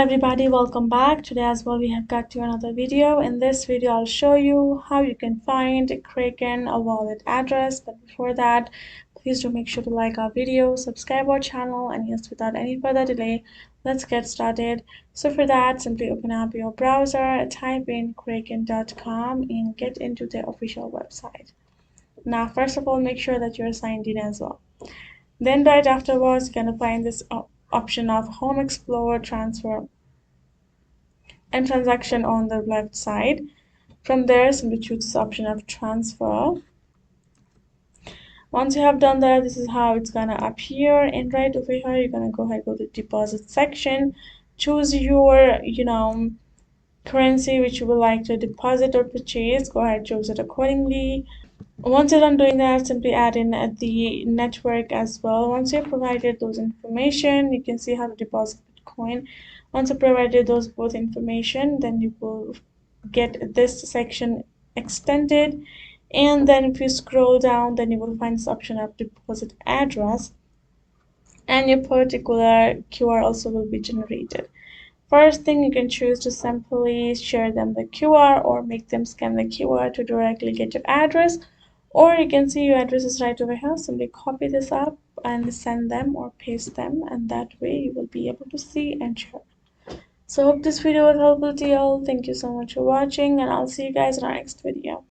everybody, welcome back. Today as well we have got to another video. In this video I'll show you how you can find a Kraken a wallet address, but before that please do make sure to like our video, subscribe our channel, and yes, without any further delay, let's get started. So for that, simply open up your browser, type in kraken.com and get into the official website. Now first of all, make sure that you're signed in as well. Then right afterwards, you're going to find this option of Home Explorer, Transfer and Transaction on the left side. From there, simply choose this option of Transfer. Once you have done that, this is how it's going to appear. And right over here, you're going to go ahead, go to the deposit section, choose your, currency which you would like to deposit or purchase. Go ahead, choose it accordingly. Once you're done doing that, simply add in the network as well. Once you've provided those information, you can see how to deposit Bitcoin. Once you've provided those both information, then you will get this section extended. And then if you scroll down, then you will find this option of deposit address, and your particular QR also will be generated. First thing, you can choose to simply share them the QR or make them scan the QR to directly get your address, or you can see your address is right over here. Simply copy this up and send them or paste them, and that way you will be able to see and share. So hope this video was helpful to you all. Thank you so much for watching, and I'll see you guys in our next video.